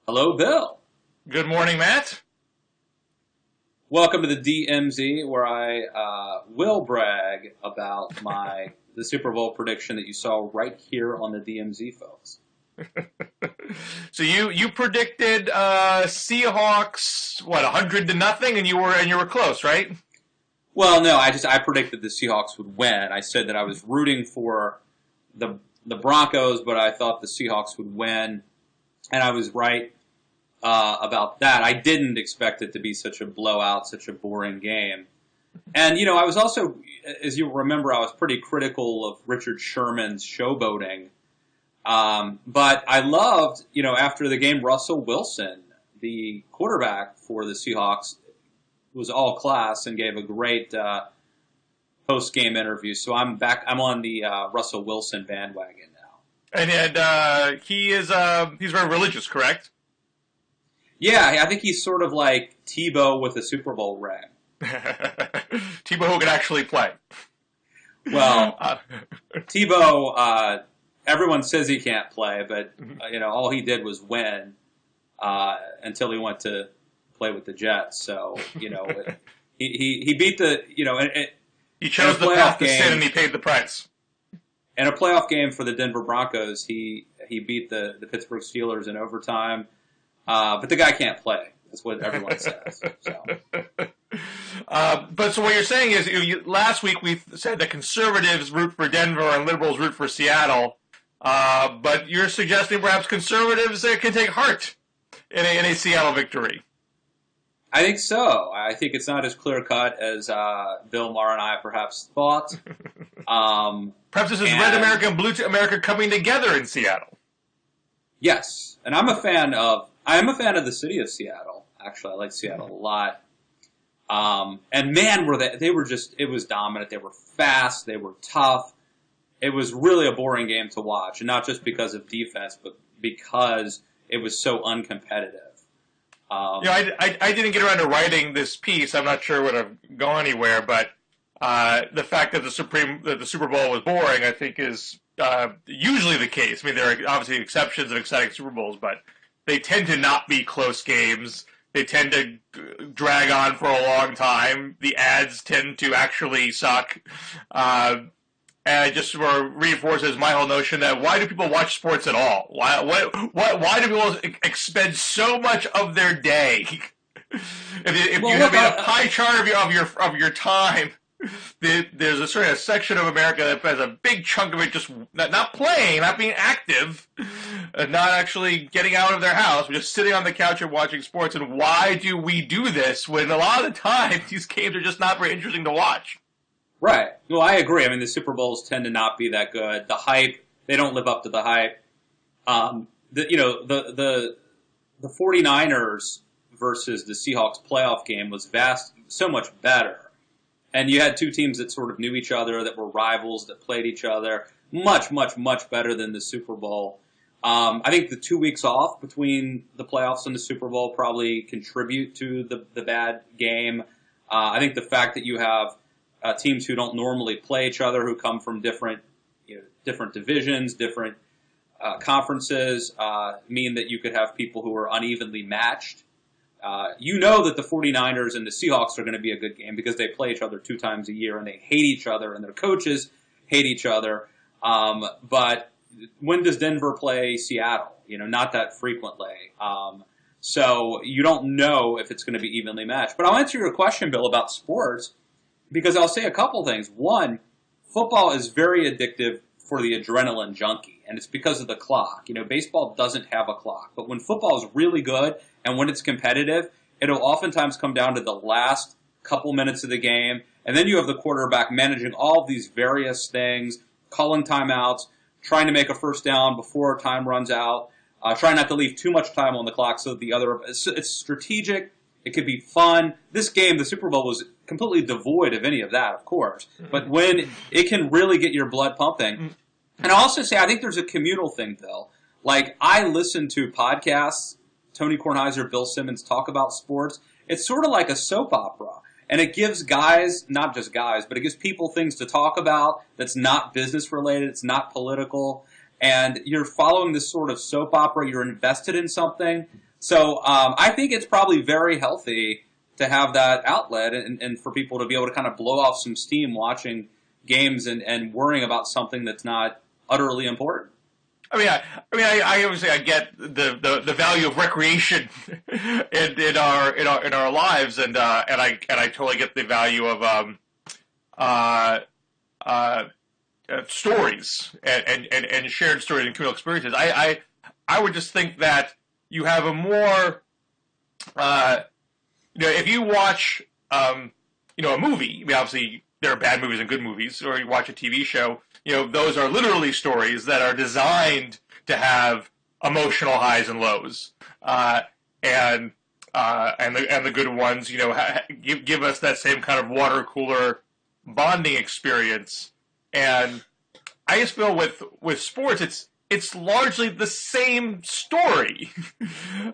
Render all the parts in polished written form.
Hello, Bill. Good morning, Matt. Welcome to the DMZ, where I will brag about the Super Bowl prediction that you saw right here on the DMZ, folks. So you predicted Seahawks 100-0, and you were close, right? Well, no, I predicted the Seahawks would win. I said that I was rooting for the Broncos, but I thought the Seahawks would win, and I was right about that. I didn't expect it to be such a blowout, such a boring game. And, I was also, as you remember, I was pretty critical of Richard Sherman's showboating. But I loved, after the game, Russell Wilson, the quarterback for the Seahawks, was all class and gave a great post-game interview. So I'm on the Russell Wilson bandwagon now. And he's very religious, correct? Yeah, I think he's sort of like Tebow with a Super Bowl ring. Tebow who can actually play. Well, Tebow, everyone says he can't play, but all he did was win until he went to play with the Jets. So he beat the he chose the path to sin and he paid the price. In a playoff game for the Denver Broncos, he beat the Pittsburgh Steelers in overtime. But the guy can't play. That's what everyone says. So. But so what you're saying is, last week we said that conservatives root for Denver and liberals root for Seattle. But you're suggesting perhaps conservatives can take heart in a Seattle victory. I think so. I think it's not as clear cut as Bill Maher and I perhaps thought. Perhaps this is Red America and Blue America coming together in Seattle. Yes, and I'm a fan of the city of Seattle. Actually, I like Seattle a lot. And man, it was dominant. They were fast. They were tough. It was really a boring game to watch, and not just because of defense, but because it was so uncompetitive. I didn't get around to writing this piece. I'm not sure it would have gone anywhere, but the fact that the Super Bowl was boring, I think, is usually the case. I mean, there are obviously exceptions of exciting Super Bowls, but they tend to not be close games. They tend to drag on for a long time. The ads tend to actually suck. And it just sort of reinforces my whole notion that why do people watch sports at all? Why do people expend so much of their day? If you have a pie chart of your time, there's a certain section of America that has a big chunk of it just not playing, not being active, not actually getting out of their house, but just sitting on the couch and watching sports. And why do we do this when a lot of the time these games are just not very interesting to watch? Right. Well, I agree. I mean, the Super Bowls tend to not be that good. The hype, they don't live up to the hype. The 49ers versus the Seahawks playoff game was so much better. And you had two teams that sort of knew each other, that were rivals, that played each other. Much, much, much better than the Super Bowl. I think the 2 weeks off between the playoffs and the Super Bowl probably contribute to the bad game. I think the fact that you have teams who don't normally play each other, who come from different divisions, different conferences, mean that you could have people who are unevenly matched. That the 49ers and the Seahawks are going to be a good game because they play each other 2 times a year and they hate each other and their coaches hate each other. But when does Denver play Seattle? Not that frequently. So you don't know if it's going to be evenly matched. But I'll answer your question, Bill, about sports because I'll say a couple things. One, football is very addictive for the adrenaline junkie, and it's because of the clock. Baseball doesn't have a clock. But when football is really good and when it's competitive, it'll oftentimes come down to the last couple minutes of the game, and then you have the quarterback managing all of these various things, calling timeouts, trying to make a first down before time runs out, trying not to leave too much time on the clock so that it's strategic. It could be fun. This game, the Super Bowl, was completely devoid of any of that, of course. But when it can really get your blood pumping. And I'll also say I think there's a communal thing, Bill. Like, I listen to podcasts, Tony Kornheiser, Bill Simmons talk about sports. It's sort of like a soap opera. And it gives guys, not just guys, but it gives people things to talk about that's not business related, it's not political. And you're following this sort of soap opera, you're invested in something. So I think it's probably very healthy to have that outlet and for people to be able to kind of blow off some steam watching games and worrying about something that's not utterly important. I obviously I get the value of recreation in our lives, and I totally get the value of stories and shared stories and communal experiences. I would just think that you have a more if you watch a movie. I mean, obviously there are bad movies and good movies, or you watch a TV show. Those are literally stories that are designed to have emotional highs and lows, and the good ones, give us that same kind of water cooler bonding experience. And I just feel with sports, it's largely the same story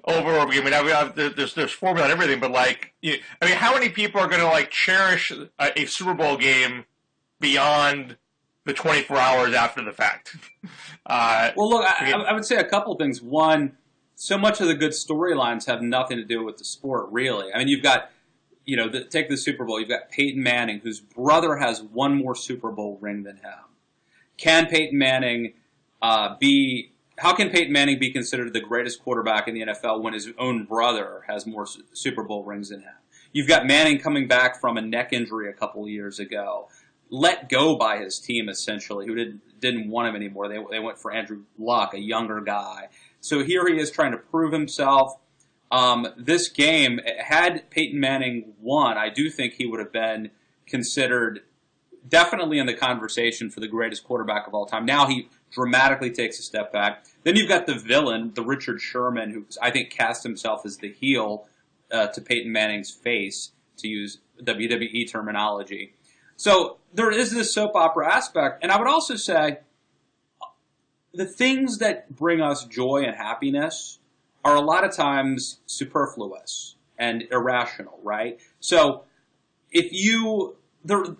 over and over again. I mean, there's formula and everything, but how many people are going to cherish a Super Bowl game beyond the 24 hours after the fact? Well, look, I would say a couple things. One, so much of the good storylines have nothing to do with the sport, really. I mean, you've got, take the Super Bowl. You've got Peyton Manning, whose brother has one more Super Bowl ring than him. Can Peyton Manning how can Peyton Manning be considered the greatest quarterback in the NFL when his own brother has more Super Bowl rings than him? You've got Manning coming back from a neck injury a couple of years ago, let go by his team, essentially, who didn't want him anymore. They went for Andrew Luck, a younger guy. So here he is trying to prove himself. This game, had Peyton Manning won, I do think he would have been considered definitely in the conversation for the greatest quarterback of all time. Now he dramatically takes a step back. Then you've got the villain, the Richard Sherman, who I think cast himself as the heel to Peyton Manning's face, to use WWE terminology. So there is this soap opera aspect. And I would also say the things that bring us joy and happiness are a lot of times superfluous and irrational, right? So there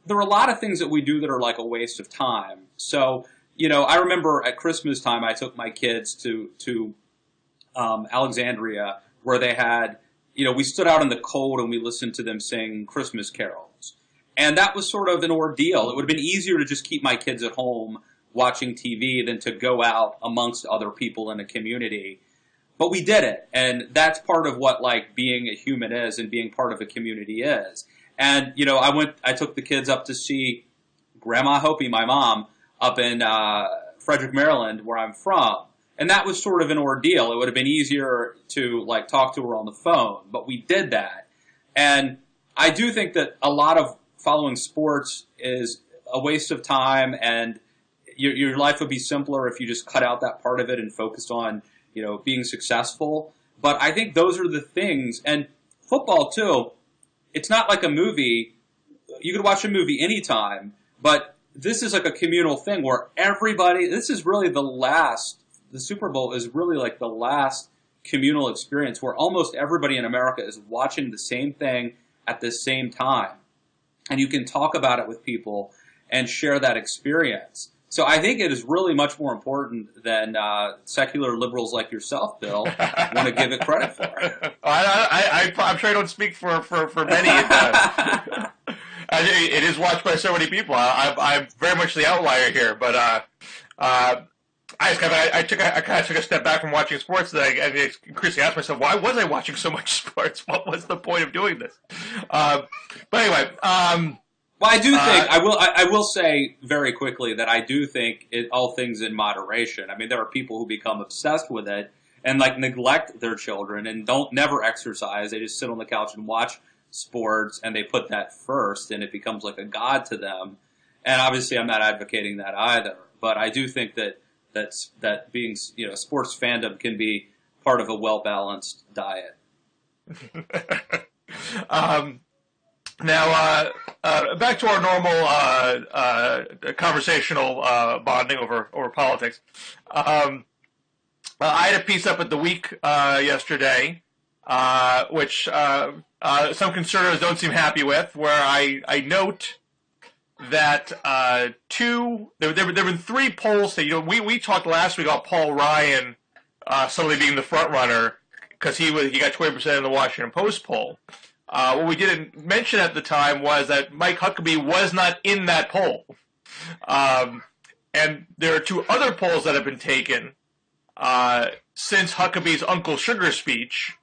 are a lot of things that we do that are like a waste of time. So, I remember at Christmas time, I took my kids to Alexandria, where they had, we stood out in the cold and we listened to them sing Christmas carols. And that was sort of an ordeal. It would have been easier to just keep my kids at home watching TV than to go out amongst other people in a community. But we did it. And that's part of what being a human is and being part of a community is. And, I took the kids up to see Grandma Hopi, my mom, up in Frederick, Maryland, where I'm from. And that was sort of an ordeal. It would have been easier to talk to her on the phone, but we did that. And I do think that a lot of following sports is a waste of time, and your life would be simpler if you just cut out that part of it and focused on, being successful. But I think those are the things. And football, too. It's not like a movie. You could watch a movie anytime, but this is like a communal thing where this is really the Super Bowl is really like the last communal experience where almost everybody in America is watching the same thing at the same time. And you can talk about it with people and share that experience. So I think it is really much more important than secular liberals like yourself, Bill, want to give it credit for. I'm sure I don't speak for many. It is watched by so many people. I'm very much the outlier here, but I kind of took a step back from watching sports. And I increasingly asked myself, why was I watching so much sports? What was the point of doing this? But anyway. Well, I do think I will say very quickly that I do think all things in moderation. I mean, there are people who become obsessed with it and neglect their children and never exercise. They just sit on the couch and watch sports, and they put that first, and it becomes like a god to them. And obviously, I'm not advocating that either. But I do think that being sports fandom can be part of a well balanced diet. Now, back to our normal conversational bonding over politics. I had a piece up at the Week yesterday, which some conservatives don't seem happy with, where I note that there have been 3 polls that we talked last week about Paul Ryan suddenly being the front runner, because he got 20% in the Washington Post poll. What we didn't mention at the time was that Mike Huckabee was not in that poll. And there are two other polls that have been taken since Huckabee's Uncle Sugar speech,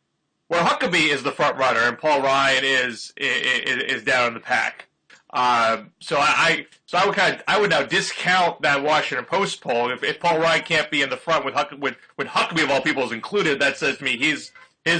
where Huckabee is the front runner and Paul Ryan is down in the pack. So I would now discount that Washington Post poll. If Paul Ryan can't be in the front with Huckabee of all people is included, that says to me his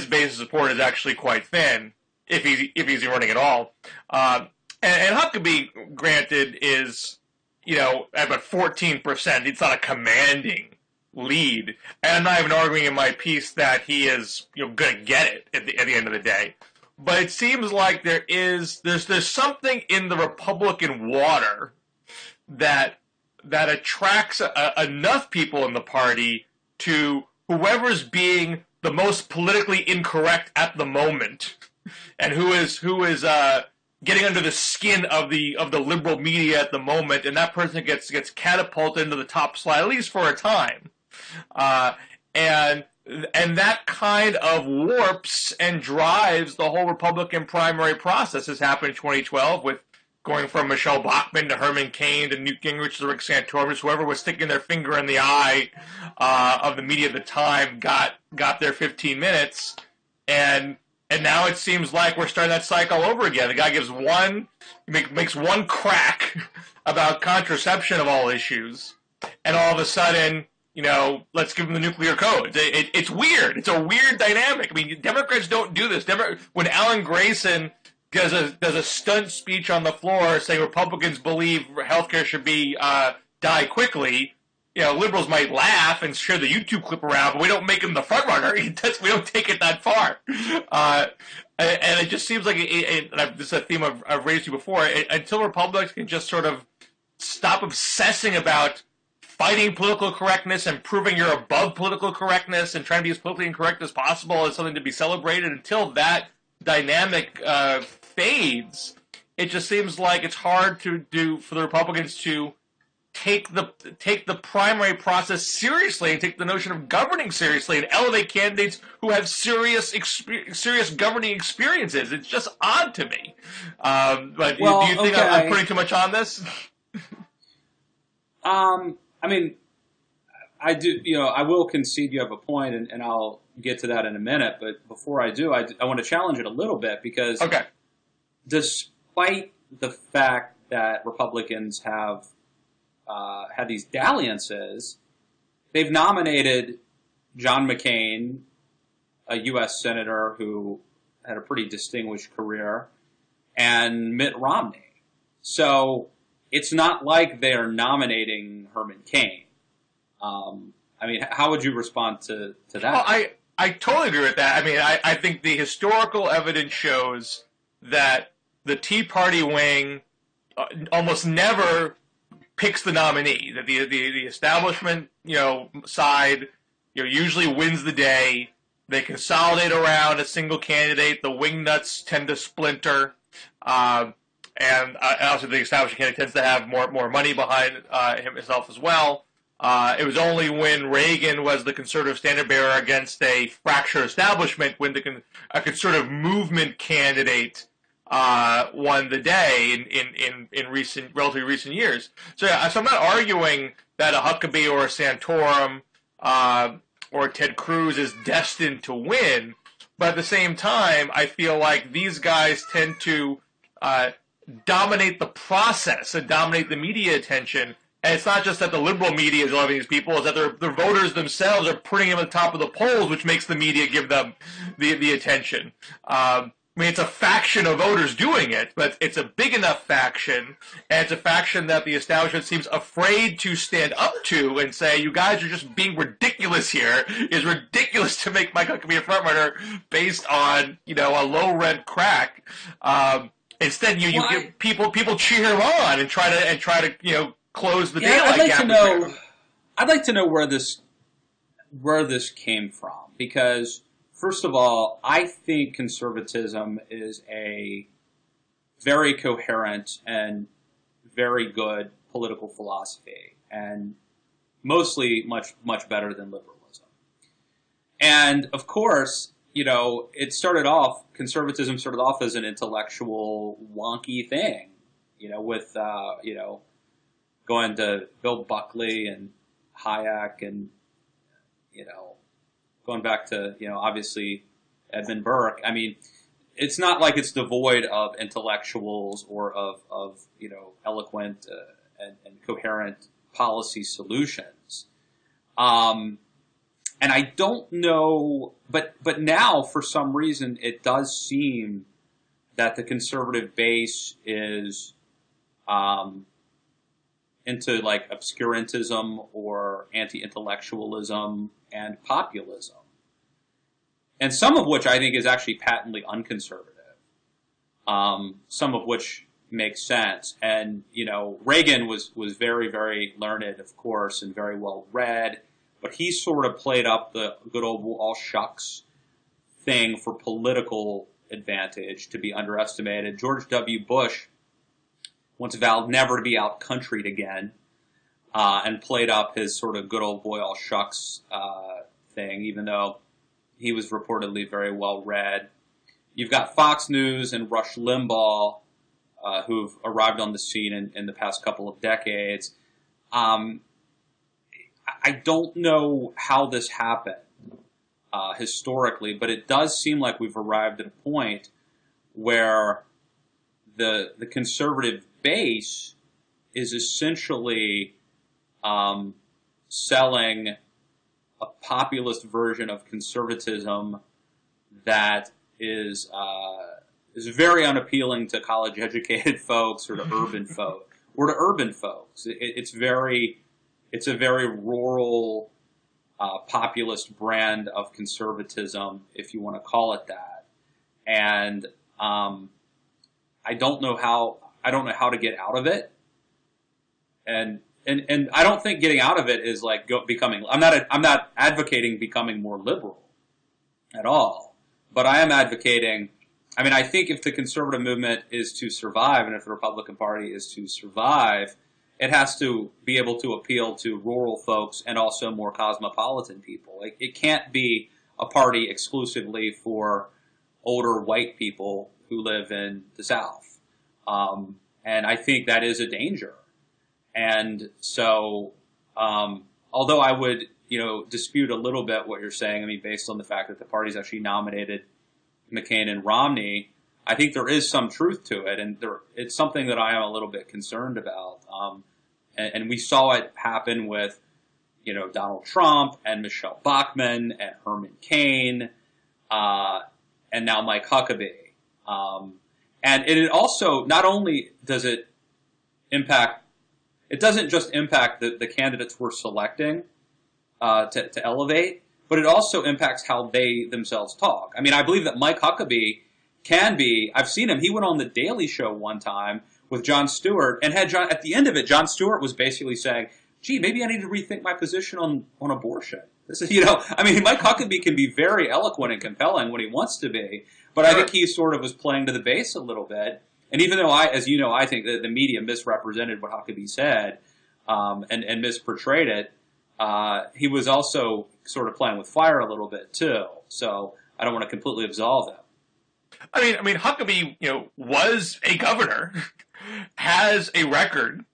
base of support is actually quite thin if he's running at all. And Huckabee, granted, is at about 14%. It's not a commanding lead, and I'm not even arguing in my piece that he is going to get it at the end of the day. But it seems like there's something in the Republican water that attracts enough people in the party to whoever's being the most politically incorrect at the moment, and who is getting under the skin of the liberal media at the moment, and that person gets catapulted into the top slot, at least for a time, and that kind of warps and drives the whole Republican primary process. Has happened in 2012 with going from Michelle Bachmann to Herman Cain to Newt Gingrich to Rick Santorum. Whoever was sticking their finger in the eye of the media at the time got their 15 minutes, and now it seems like we're starting that cycle over again. The guy makes one crack about contraception of all issues, and all of a sudden, let's give him the nuclear code. It's weird. It's a weird dynamic. I mean, Democrats don't do this. When Alan Grayson does a stunt speech on the floor saying Republicans believe healthcare should be die quickly, liberals might laugh and share the YouTube clip around, but we don't make him the front runner. We don't take it that far. And it just seems like, this is a theme I've raised you before, until Republicans can just sort of stop obsessing about fighting political correctness and proving you're above political correctness and trying to be as politically incorrect as possible as something to be celebrated, until that dynamic fades, it just seems like it's hard for the Republicans to take the primary process seriously and take the notion of governing seriously and elevate candidates who have serious governing experiences. It's just odd to me. But do you think I'm putting too much on this? I mean, I do. I will concede you have a point, and I'll get to that in a minute. But before I do, I want to challenge it a little bit, because despite the fact that Republicans have had these dalliances, they've nominated John McCain, a U.S. senator who had a pretty distinguished career, and Mitt Romney. So it's not like they're nominating Herman Cain. I mean, how would you respond to that? Well, I totally agree with that. I mean, I think the historical evidence shows that the Tea Party wing almost never picks the nominee. That the establishment, side, usually wins the day. They consolidate around a single candidate. The wingnuts tend to splinter. And also the establishment candidate tends to have more money behind himself as well. It was only when Reagan was the conservative standard bearer against a fractured establishment when a conservative movement candidate won the day in relatively recent years. So I'm not arguing that a Huckabee or a Santorum or Ted Cruz is destined to win, but at the same time, I feel like these guys tend to dominate the process and dominate the media attention. And it's not just that the liberal media is loving these people, it's that their voters themselves are putting them at the top of the polls, which makes the media give them the attention. I mean, it's a faction of voters doing it, but it's a big enough faction, and it's a faction that the establishment seems afraid to stand up to and say, you guys are just being ridiculous here. It's ridiculous to make Mike Huckabee a frontrunner based on, a low-rent crack. Instead, you give people cheer him on and try to close the daylight gap. I'd like to know where this came from, because first of all, I think conservatism is a very coherent and very good political philosophy, and mostly much better than liberalism. And of course, conservatism started off as an intellectual wonky thing, with, going to Bill Buckley and Hayek and, going back to, obviously Edmund Burke. I mean, it's not like it's devoid of intellectuals or of eloquent and coherent policy solutions. And I don't know, but now for some reason it does seem that the conservative base is into like obscurantism or anti-intellectualism and populism, and some of which I think is actually patently unconservative. Some of which makes sense, and Reagan was very, very learned, of course, and very well read. But he sort of played up the good old all shucks thing for political advantage, to be underestimated. George W. Bush once vowed never to be out-countryed again, and played up his sort of good old boy all shucks thing, even though he was reportedly very well read. You've got Fox News and Rush Limbaugh, who've arrived on the scene in the past couple of decades. I don't know how this happened historically, but it does seem like we've arrived at a point where the conservative base is essentially selling a populist version of conservatism that is very unappealing to college-educated folks or to urban folk or to urban folks. It's a very rural, populist brand of conservatism, if you want to call it that. And I don't know how to get out of it. And I don't think getting out of it is like becoming. I'm not advocating becoming more liberal at all. But I am advocating. I mean, I think if the conservative movement is to survive, and if the Republican Party is to survive, it has to be able to appeal to rural folks and also more cosmopolitan people. It can't be a party exclusively for older white people who live in the South. And I think that is a danger. And so, although I would, dispute a little bit what you're saying, I mean, based on the fact that the party's actually nominated McCain and Romney, I think there is some truth to it, and it's something that I am a little bit concerned about. And we saw it happen with, Donald Trump and Michelle Bachmann and Herman Cain, and now Mike Huckabee. And it also, not only does it impact, it doesn't just impact the candidates we're selecting to elevate, but it also impacts how they themselves talk. I mean, I believe that Mike Huckabee can be, I've seen him, he went on The Daily Show one time with Jon Stewart, and at the end of it, Jon Stewart was basically saying, gee, maybe I need to rethink my position on abortion. This is, I mean, Mike Huckabee can be very eloquent and compelling when he wants to be, but I think he sort of was playing to the base a little bit. And even though I think that the media misrepresented what Huckabee said, and misportrayed it, he was also sort of playing with fire a little bit too. So I don't want to completely absolve him. I mean, Huckabee, was a governor, has a record,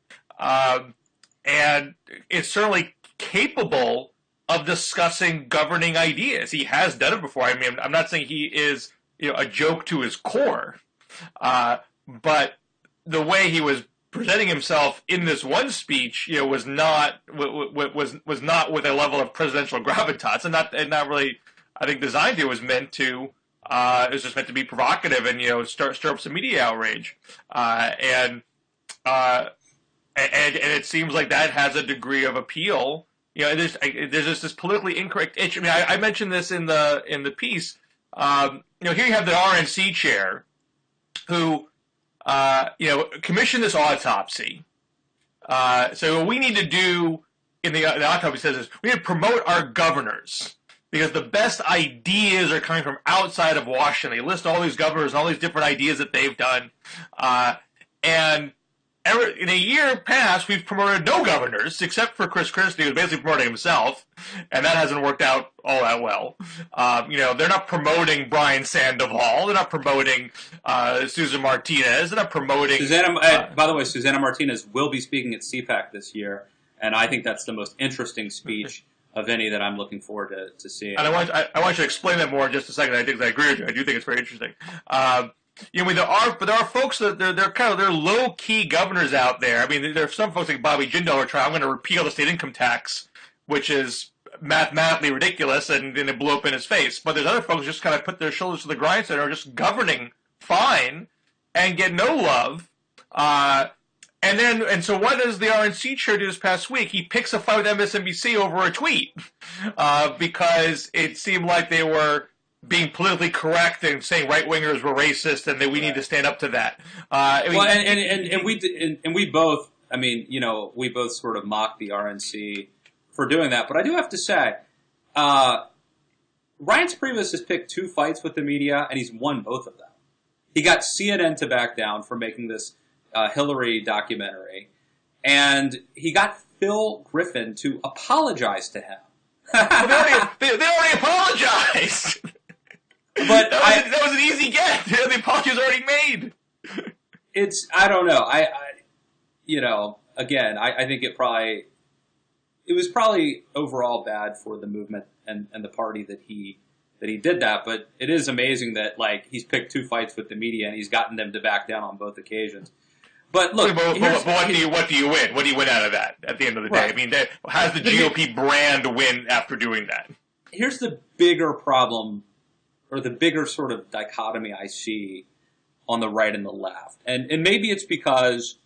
and is certainly capable of discussing governing ideas. He has done it before. I mean, I'm not saying he is, a joke to his core, but the way he was presenting himself in this one speech, was not with a level of presidential gravitas, and not really, I think, designed to. It was meant to. It was just meant to be provocative and stir up some media outrage, and it seems like that has a degree of appeal. There's just this politically incorrect itch. I mean, I mentioned this in the piece. Here you have the RNC chair, who commissioned this autopsy. So what we need to do in the autopsy says is we need to promote our governors, because the best ideas are coming from outside of Washington. They list all these governors and all these different ideas that they've done. And in a year past, we've promoted no governors except for Chris Christie, who's basically promoting himself, and that hasn't worked out all that well. They're not promoting Brian Sandoval. They're not promoting Susan Martinez. They're not promoting. By the way, Susana Martinez will be speaking at CPAC this year, and I think that's the most interesting speech of any that I'm looking forward to seeing. And I want you to explain that more in just a second. I agree with you. I do think it's very interesting. There are folks that they're low key governors out there. I mean, there are some folks like Bobby Jindal are trying. I'm going to repeal the state income tax, which is mathematically ridiculous, and it blew up in his face. But there's other folks who just kind of put their shoulders to the grindstone and are just governing fine and get no love. And so what does the RNC chair do this past week? He picks a fight with MSNBC over a tweet because it seemed like they were being politically correct and saying right-wingers were racist and that we need to stand up to that. We both, we both sort of mocked the RNC for doing that. But I do have to say, Reince Priebus has picked 2 fights with the media, and he's won both of them. He got CNN to back down for making this Hillary documentary, and he got Phil Griffin to apologize to him. They already apologized. But that was an easy get. The apology was already made. I don't know. I think it was probably overall bad for the movement and the party that he did that. But it is amazing that he's picked 2 fights with the media and he's gotten them to back down on both occasions. But look, what do you win? What do you win out of that at the end of the day? Right. I mean, how does the GOP brand win after doing that? Here's the bigger problem, or the bigger sort of dichotomy I see on the right and the left. And maybe it's because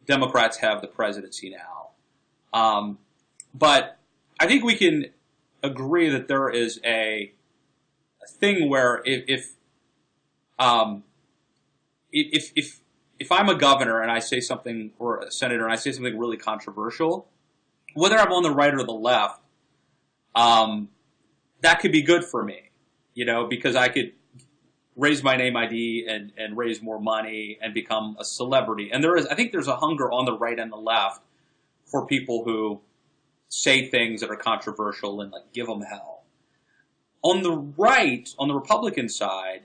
Democrats have the presidency now. But I think we can agree that there is a thing where if I'm a governor and I say something, or a senator, and I say something really controversial, whether I'm on the right or the left, that could be good for me. Because I could raise my name ID and raise more money and become a celebrity. And I think there's a hunger on the right and the left for people who say things that are controversial and give them hell. On the right, on the Republican side,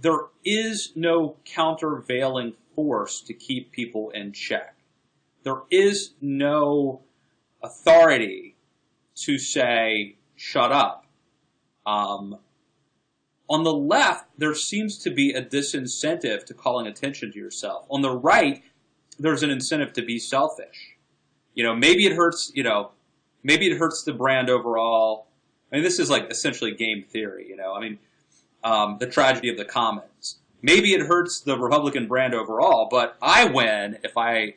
there is no countervailing force to keep people in check. There is no authority to say, shut up. On the left, there seems to be a disincentive to calling attention to yourself. On the right, there's an incentive to be selfish. Maybe it hurts, maybe it hurts the brand overall. I mean, this is essentially game theory, the tragedy of the commons. Maybe it hurts the Republican brand overall, but I win if I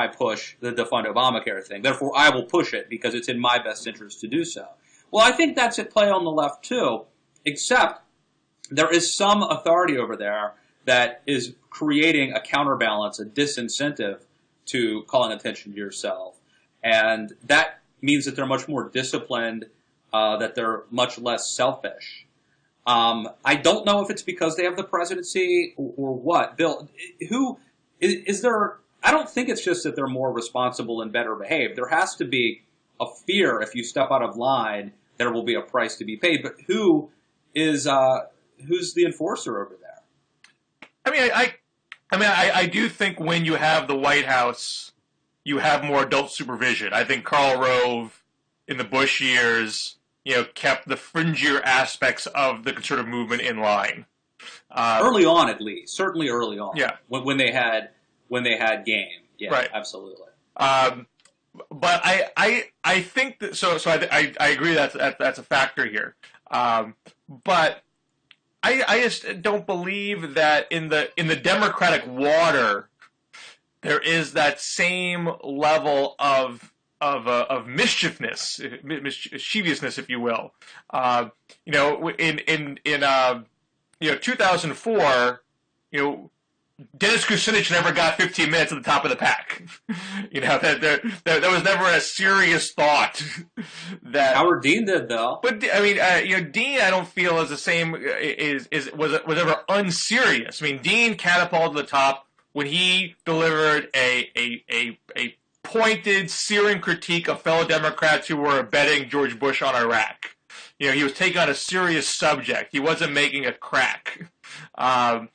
push the defund Obamacare thing. Therefore, I will push it because it's in my best interest to do so. Well, I think that's at play on the left too, except there is some authority over there that is creating a counterbalance, a disincentive to calling attention to yourself. And that means that they're much more disciplined, that they're much less selfish. I don't know if it's because they have the presidency or what. Bill, is there? I don't think it's just that they're more responsible and better behaved. There has to be a fear if you step out of line, there will be a price to be paid. But who's the enforcer over there? I do think when you have the White House, you have more adult supervision. I think Karl Rove in the Bush years, kept the fringier aspects of the conservative movement in line. Early on, at least, certainly early on. Yeah. When they had game. Yeah, right. Absolutely. But I think that so I agree that's a factor here. But I just don't believe that in the Democratic water there is that same level of mischievousness, if you will. In 2004, Dennis Kucinich never got 15 minutes at the top of the pack. That was never a serious thought. That Howard Dean did, though. But Dean, I don't feel is the same. Was ever unserious. I mean, Dean catapulted to the top when he delivered a pointed, searing critique of fellow Democrats who were abetting George Bush on Iraq. He was taking on a serious subject. He wasn't making a crack. And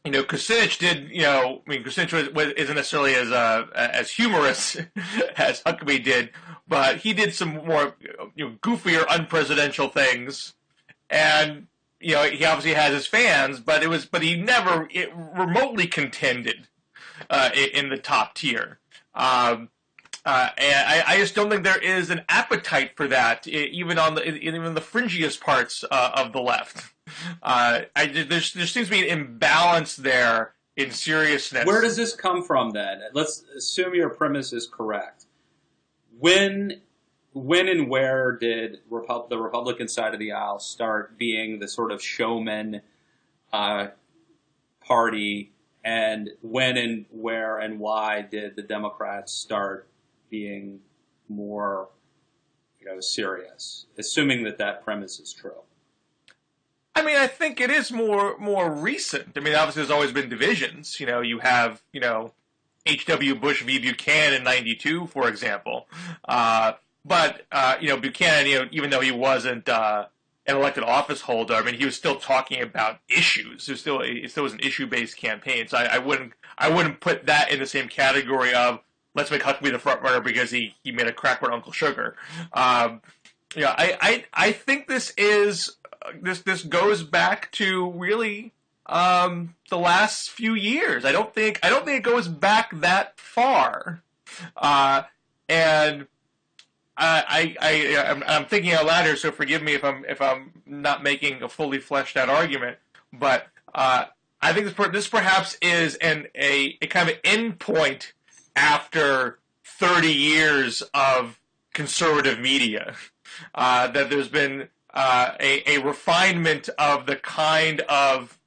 Kucinich did. Kucinich isn't necessarily as humorous as Huckabee did, but he did some more goofier, unpresidential things. And he obviously has his fans, but he never remotely contended in the top tier. And I just don't think there is an appetite for that, even in the fringiest parts of the left. There seems to be an imbalance there in seriousness. Where does this come from then? Let's assume your premise is correct. When and where did the Republican side of the aisle start being the sort of showman party, and when and where and why did the Democrats start being more, serious? Assuming that premise is true. I mean, I think it is more recent. I mean, obviously, there's always been divisions. You have H.W. Bush v. Buchanan in '92, for example. But Buchanan, even though he wasn't an elected office holder, I mean, he was still talking about issues. It still was an issue-based campaign. So I wouldn't put that in the same category of let's make Huckabee the front runner because he made a crack with Uncle Sugar. I think this goes back to really the last few years. I don't think it goes back that far, and I'm thinking out loud here, so forgive me if I'm not making a fully fleshed out argument. But I think this perhaps is a kind of end point after 30 years of conservative media. That there's been a refinement of the kind of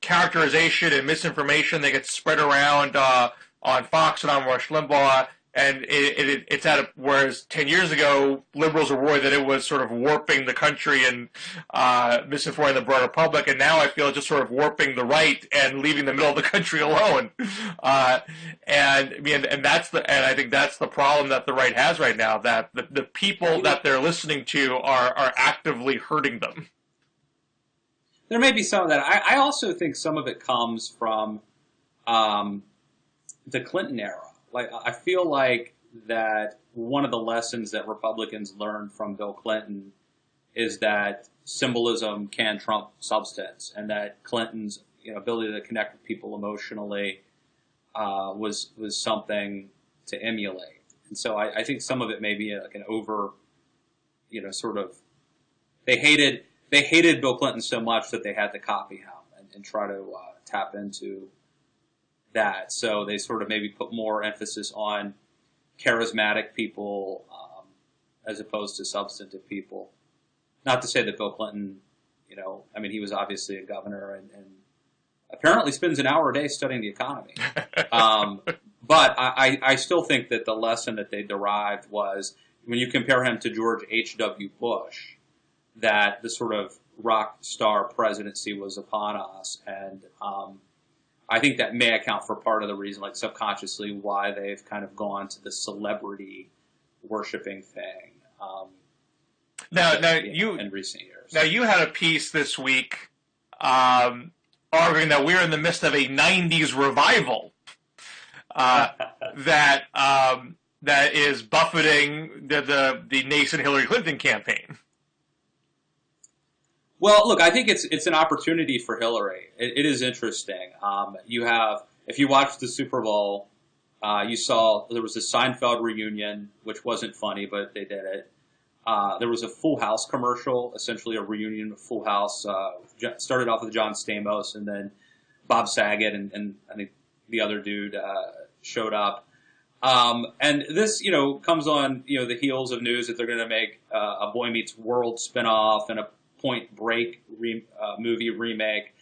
characterization and misinformation that gets spread around on Fox and on Rush Limbaugh, and it's whereas 10 years ago liberals were worried that it was sort of warping the country and misinforming the broader public, and now I feel it's just sort of warping the right and leaving the middle of the country alone. And I think that's the problem that the right has right now, that the people that they're listening to are actively hurting them. There may be some of that. I also think some of it comes from the Clinton era. Like, I feel like that one of the lessons that Republicans learned from Bill Clinton is that symbolism can trump substance, and that Clinton's ability to connect with people emotionally was something to emulate. And so I think some of it may be like an over, sort of, they hated Bill Clinton so much that they had to copy him and try to tap into that. So they sort of maybe put more emphasis on charismatic people as opposed to substantive people. Not to say that Bill Clinton, he was obviously a governor and apparently spends an hour a day studying the economy. But I still think that the lesson that they derived was, when you compare him to George H.W. Bush, that the sort of rock star presidency was upon us. And I think that may account for part of the reason, like subconsciously, why they've kind of gone to the celebrity worshiping thing. In recent years. Now, you had a piece this week arguing that we're in the midst of a '90s revival that is buffeting the nascent Hillary Clinton campaign. Well, look, I think it's an opportunity for Hillary. It is interesting. If you watched the Super Bowl, you saw there was a Seinfeld reunion, which wasn't funny, but they did it. There was a Full House commercial, essentially a reunion of Full House. Started off with John Stamos, and then Bob Saget, and I think the other dude showed up. And this, comes on, the heels of news that they're going to make a Boy Meets World spinoff and a Point Break movie remake.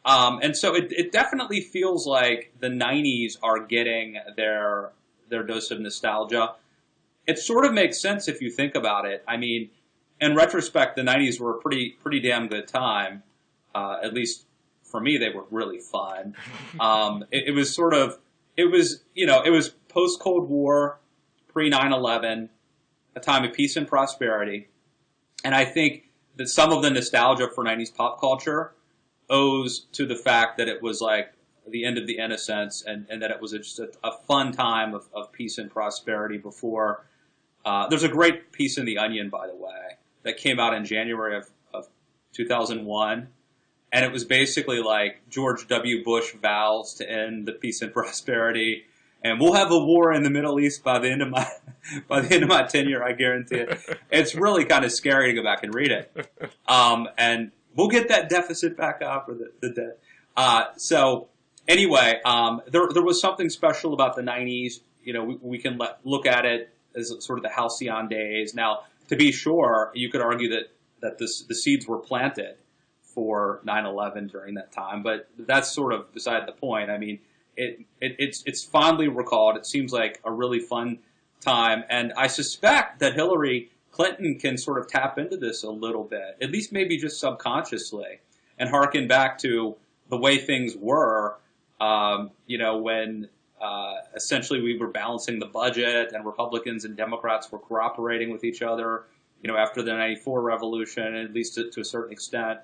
And so it definitely feels like the 90s are getting their dose of nostalgia. It sort of makes sense if you think about it. I mean, in retrospect, the 90s were a pretty damn good time. At least for me, they were really fun. It was sort of, it was post-Cold War, pre-9/11, a time of peace and prosperity. And I think that some of the nostalgia for 90s pop culture owes to the fact that it was like the end of the innocence, and that it was just a fun time of peace and prosperity before. There's a great piece in The Onion, by the way, that came out in January of 2001. And it was basically like George W. Bush vows to end the peace and prosperity, and we'll have a war in the Middle East by the end of my tenure. I guarantee it. It's really kind of scary to go back and read it. And we'll get that deficit back up, or the debt. So anyway, there was something special about the 90s. We can look at it as sort of the halcyon days. Now, to be sure, you could argue that the seeds were planted for 9/11 during that time, but that's sort of beside the point. I mean, it's fondly recalled. It seems like a really fun time, and I suspect that Hillary Clinton can sort of tap into this a little bit, at least maybe just subconsciously, and harken back to the way things were, when essentially we were balancing the budget and Republicans and Democrats were cooperating with each other, after the '94 revolution, at least to a certain extent.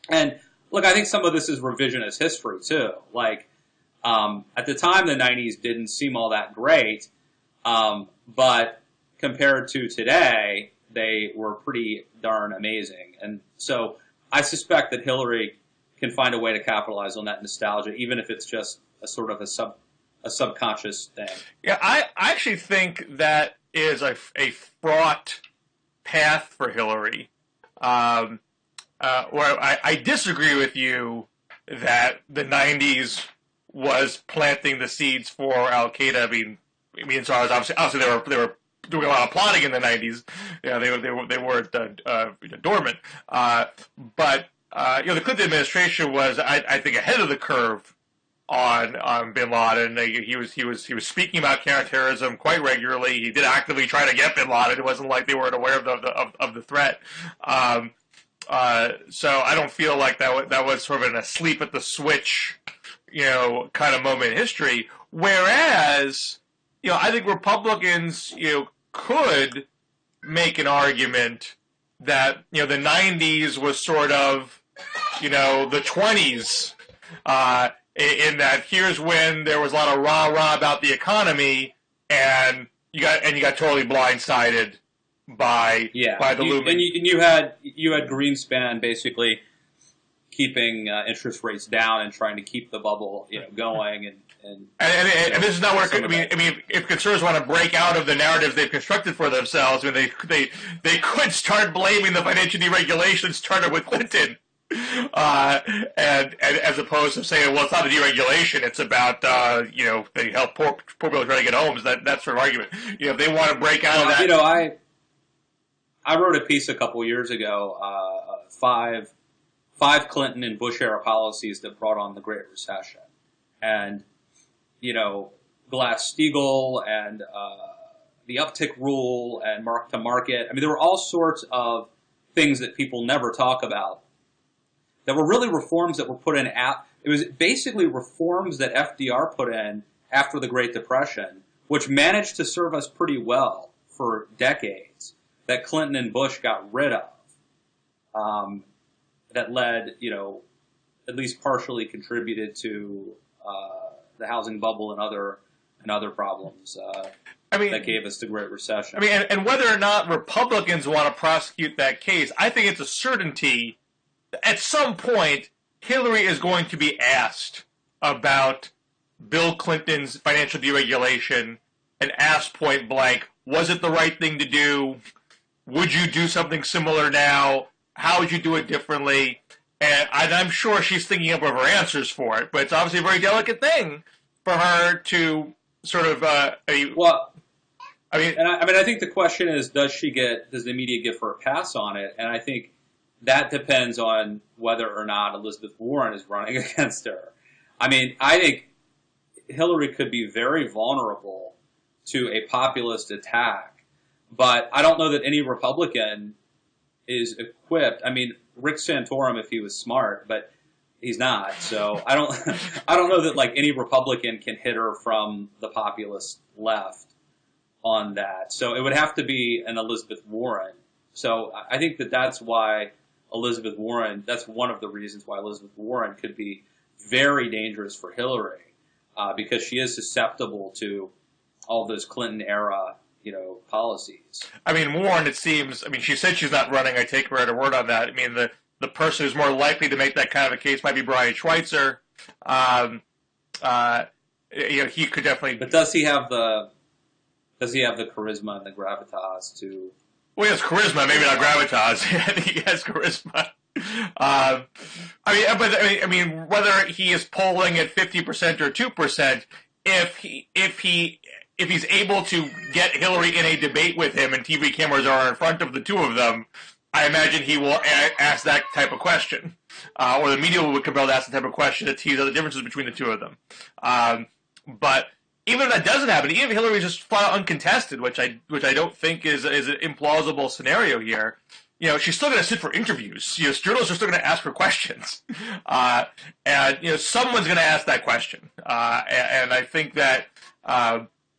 And look, I think some of this is revisionist history too. Like, at the time, the 90s didn't seem all that great, but compared to today, they were pretty darn amazing. And so I suspect that Hillary can find a way to capitalize on that nostalgia, even if it's just a sort of a subconscious thing. Yeah, I actually think that is a fraught path for Hillary. Where I disagree with you that the 90s was planting the seeds for Al Qaeda. I mean, so obviously they were doing a lot of plotting in the 90s. They weren't dormant. But the Clinton administration was, I think, ahead of the curve on Bin Laden. He was speaking about counterterrorism quite regularly. He did actively try to get Bin Laden. It wasn't like they weren't aware of the threat. So I don't feel like that was sort of an asleep at the switch, kind of moment in history. Whereas, I think Republicans, could make an argument that, the 90s was sort of, the 20s, in that here's when there was a lot of rah-rah about the economy, and you got totally blindsided by the looming. And you had Greenspan basically keeping interest rates down and trying to keep the bubble going, and this is not where if conservatives want to break out of the narrative they've constructed for themselves, they could start blaming the financial deregulation started with Clinton. And as opposed to saying, well, it's not a deregulation, it's about they help poor people try to get homes. That sort of argument. If they want to break out of that. I wrote a piece a couple years ago, five Clinton and Bush era policies that brought on the Great Recession, and Glass-Steagall and the uptick rule and mark to market. I mean, there were all sorts of things that people never talk about that were really reforms that were put in. It was basically reforms that FDR put in after the Great Depression, which managed to serve us pretty well for decades, that Clinton and Bush got rid of, that led, at least partially contributed to the housing bubble and other problems that gave us the Great Recession. I mean, and whether or not Republicans want to prosecute that case, I think it's a certainty. At some point, Hillary is going to be asked about Bill Clinton's financial deregulation and asked point blank, was it the right thing to do? Would you do something similar now? How would you do it differently? And I'm sure she's thinking up of her answers for it, but it's obviously a very delicate thing for her to sort of. I think the question is, does the media give her a pass on it? And I think that depends on whether or not Elizabeth Warren is running against her. I mean, I think Hillary could be very vulnerable to a populist attack, but I don't know that any Republican is equipped. I mean, Rick Santorum, if he was smart, but he's not. So I don't I don't know that like any Republican can hit her from the populist left on that. So it would have to be an Elizabeth Warren. So I think that that's why Elizabeth Warren. That's one of the reasons why Elizabeth Warren could be very dangerous for Hillary, because she is susceptible to all those Clinton era, policies. I mean, Warren, it seems, I mean, she said she's not running. I take her at her word on that. I mean, the person who's more likely to make that kind of a case might be Brian Schweitzer. He could definitely. But does he have the charisma and the gravitas to? Well, he has charisma, maybe not gravitas. I think he has charisma. I mean, whether he is polling at 50% or 2%, if he's able to get Hillary in a debate with him and TV cameras are in front of the two of them, I imagine he will ask that type of question, or the media will be compelled to ask the type of question to tease out the differences between the two of them. But even if that doesn't happen, even if Hillary is just flat uncontested, which I don't think is an implausible scenario here, she's still going to sit for interviews. Journalists are still going to ask her questions, and someone's going to ask that question. And I think that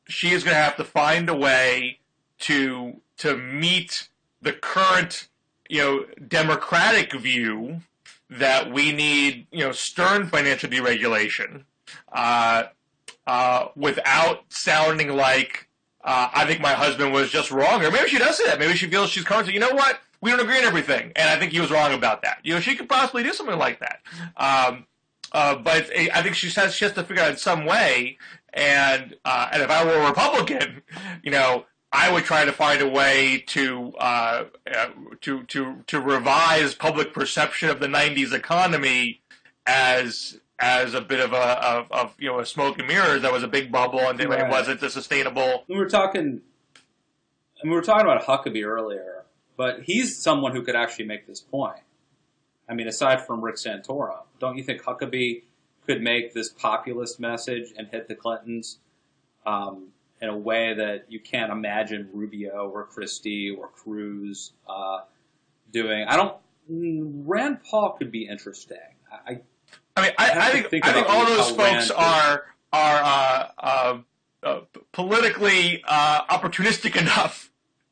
she is going to have to find a way to meet the current democratic view that we need stern financial deregulation without sounding like I think my husband was just wrong, or maybe she does say that. Maybe she feels she's coming to, what? We don't agree on everything, and I think he was wrong about that. She could possibly do something like that. But I think she has to figure out in some way. And if I were a Republican, I would try to find a way to revise public perception of the '90s economy as a bit of a smoke and mirrors. That was a big bubble, and it wasn't a sustainable. We were talking about Huckabee earlier, but he's someone who could actually make this point. I mean, aside from Rick Santorum, don't you think Huckabee could make this populist message and hit the Clintons in a way that you can't imagine Rubio or Christie or Cruz doing? Rand Paul could be interesting. I think all those folks are politically opportunistic enough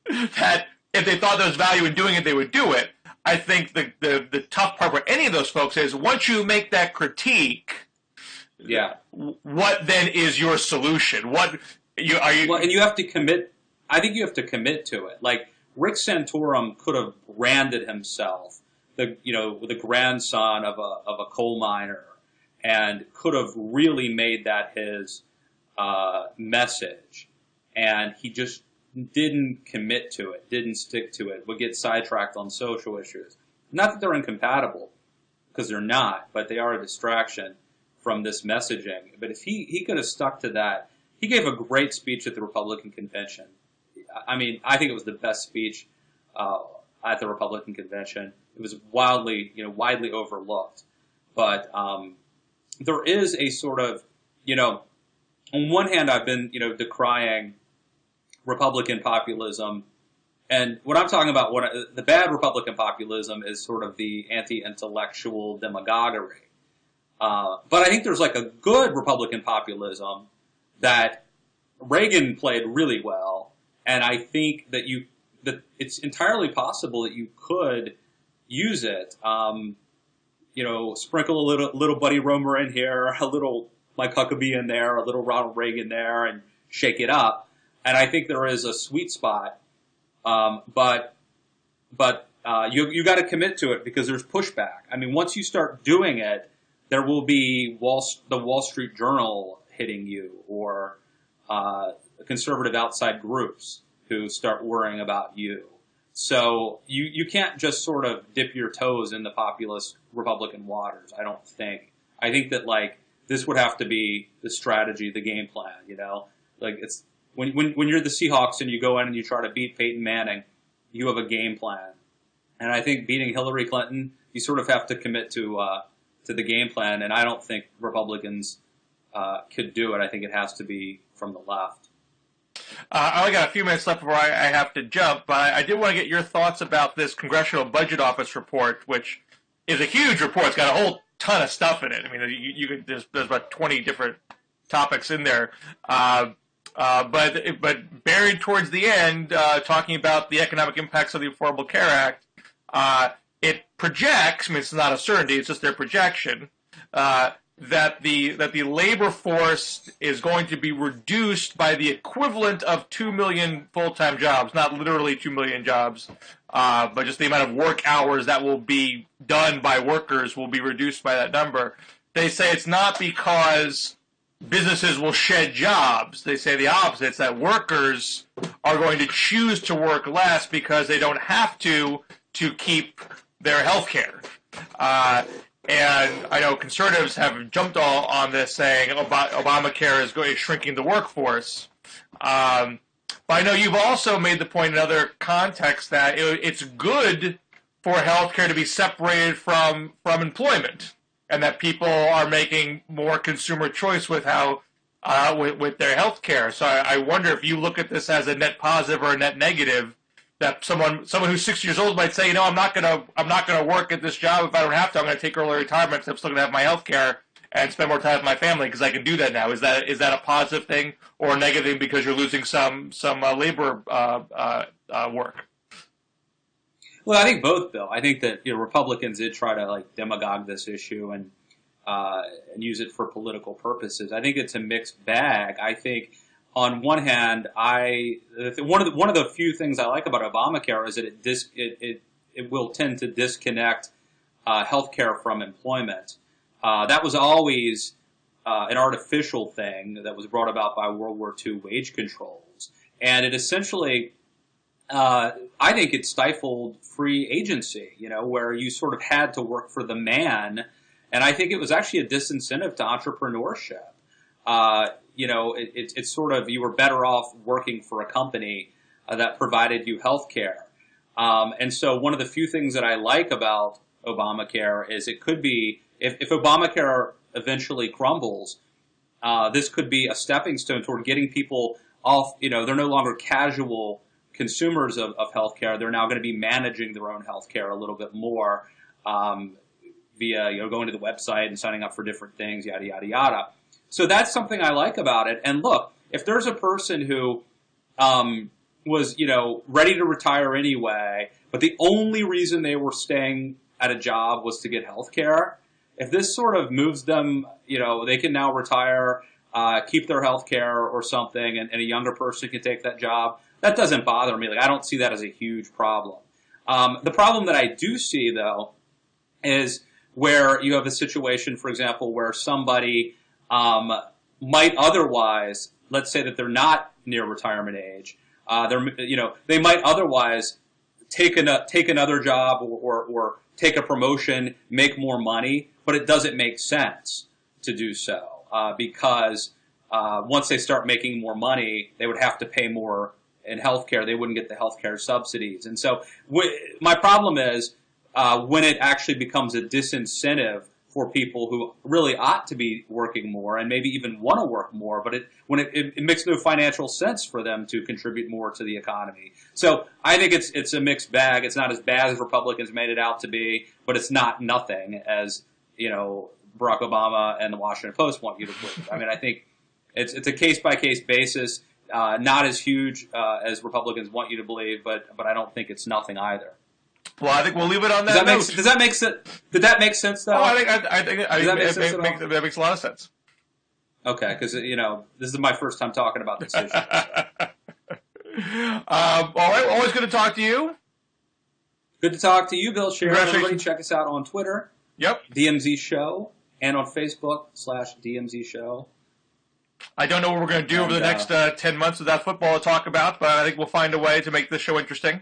that if they thought there was value in doing it, they would do it. I think the tough part for any of those folks is once you make that critique, what then is your solution? Well, and you have to commit. I think you have to commit to it. Like Rick Santorum could have branded himself the grandson of a coal miner, and could have really made that his message, and he just didn't commit to it, didn't stick to it, would get sidetracked on social issues. Not that they're incompatible, because they're not, but they are a distraction from this messaging. But if he could have stuck to that, he gave a great speech at the Republican convention. I mean, I think it was the best speech at the Republican convention. It was widely overlooked. But there is a sort of, on one hand, I've been, decrying Republican populism. And what I'm talking about, the bad Republican populism is sort of the anti-intellectual demagoguery. But I think there's like a good Republican populism that Reagan played really well. And I think that it's entirely possible that you could use it. Sprinkle a little Buddy Roemer in here, a little Mike Huckabee in there, a little Ronald Reagan there, and shake it up. And I think there is a sweet spot, but you got to commit to it because there's pushback. I mean, once you start doing it, there will be the Wall Street Journal hitting you, or conservative outside groups who start worrying about you. So you can't just sort of dip your toes in the populist Republican waters, I don't think. I think that this would have to be the strategy, the game plan. It's. When you're the Seahawks and you go in and you try to beat Peyton Manning, you have a game plan. And I think beating Hillary Clinton, you sort of have to commit to the game plan. And I don't think Republicans could do it. I think it has to be from the left. I only got a few minutes left before I have to jump, but I did want to get your thoughts about this Congressional Budget Office report, which is a huge report. It's got a whole ton of stuff in it. I mean, you could, there's about 20 different topics in there. But buried towards the end, talking about the economic impacts of the Affordable Care Act, it projects, I mean, it's not a certainty, it's just their projection, that the labor force is going to be reduced by the equivalent of 2 million full-time jobs, not literally 2 million jobs, but just the amount of work hours that will be done by workers will be reduced by that number. They say it's not because businesses will shed jobs. They say the opposite. It's that workers are going to choose to work less because they don't have to keep their health care. And I know conservatives have jumped all on this, saying Obamacare is shrinking the workforce. But I know you've also made the point in other contexts that it's good for health care to be separated from employment, and that people are making more consumer choice with how with their health care. So I wonder if you look at this as a net positive or a net negative. That someone who's 60 years old might say, you know, I'm not gonna work at this job if I don't have to. I'm gonna take early retirement because I'm still gonna have my health care and spend more time with my family because I can do that now. Is that a positive thing or a negative thing because you're losing some labor work? Well, I think both, Bill. I think that Republicans did try to demagogue this issue and use it for political purposes. I think it's a mixed bag. I think, on one hand, one of the few things I like about Obamacare is that it will tend to disconnect healthcare from employment. That was always an artificial thing that was brought about by World War II wage controls, and it essentially, I think, it stifled free agency. Where you sort of had to work for the man, and I think it was actually a disincentive to entrepreneurship. It's sort of, you were better off working for a company that provided you health care. And so one of the few things that I like about Obamacare is it could be, if Obamacare eventually crumbles, this could be a stepping stone toward getting people off, they're no longer casual consumers of health care. They're now going to be managing their own health care a little bit more via, going to the website and signing up for different things, yada, yada, yada. So that's something I like about it. And look, if there's a person who was, ready to retire anyway, but the only reason they were staying at a job was to get health care, if this sort of moves them, they can now retire, keep their health care or something, and a younger person can take that job, that doesn't bother me. I don't see that as a huge problem. The problem that I do see, though, is where you have a situation, for example, where somebody might otherwise, let's say that they're not near retirement age, they might otherwise take another job or take a promotion, make more money, but it doesn't make sense to do so because once they start making more money, they would have to pay more in healthcare. They wouldn't get the healthcare subsidies, and so my problem is when it actually becomes a disincentive for people who really ought to be working more and maybe even want to work more, but when it makes no financial sense for them to contribute more to the economy. So I think it's a mixed bag. It's not as bad as Republicans made it out to be, but it's not nothing as Barack Obama and the Washington Post want you to believe. I mean, I think it's a case by case basis, not as huge as Republicans want you to believe, but I don't think it's nothing either. Well, I think we'll leave it on that note. Does that make sense? Did that make sense, though? Oh, I think that makes a lot of sense. Okay, because this is my first time talking about this issue. All right, always good to talk to you. Good to talk to you, Bill Scher. Everybody, check us out on Twitter. Yep. DMZ Show, and on Facebook /DMZ Show. I don't know what we're going to do over the next 10 months without football to talk about, but I think we'll find a way to make this show interesting.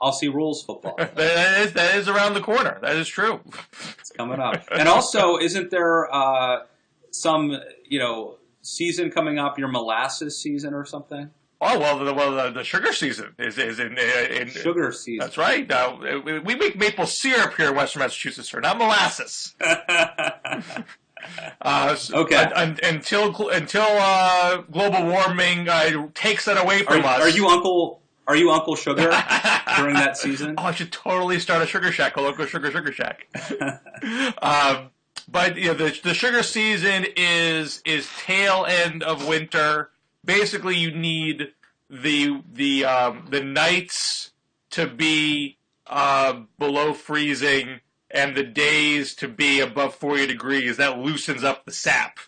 I'll see rules football. that is around the corner. That is true. It's coming up. And also, isn't there some season coming up? Your molasses season or something? Oh well, the sugar season is in sugar season. That's right. We make maple syrup here in Western Massachusetts, sir, not molasses. Okay. Until global warming takes that away from us. Are you Uncle Sugar during that season? Oh, I should totally start a sugar shack, a local sugar shack. But the sugar season is tail end of winter. Basically, you need the nights to be below freezing and the days to be above 40 degrees. That loosens up the sap,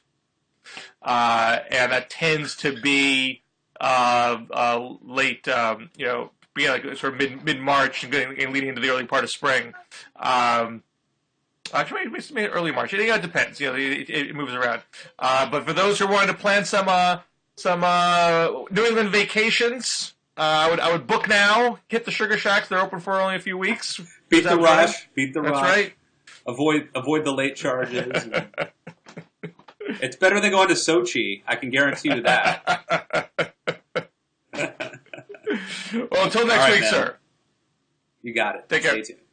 and that tends to be late, being like sort of mid March and leading into the early part of spring. Actually, maybe early March. It depends. It moves around. But for those who are wanting to plan some New England vacations, I would book now. Hit the sugar shacks. They're open for only a few weeks. Beat the rush. That's right. Avoid the late charges. It's better than going to Sochi. I can guarantee you that. Well, until next week, man. Sir. You got it. Take care. Stay tuned.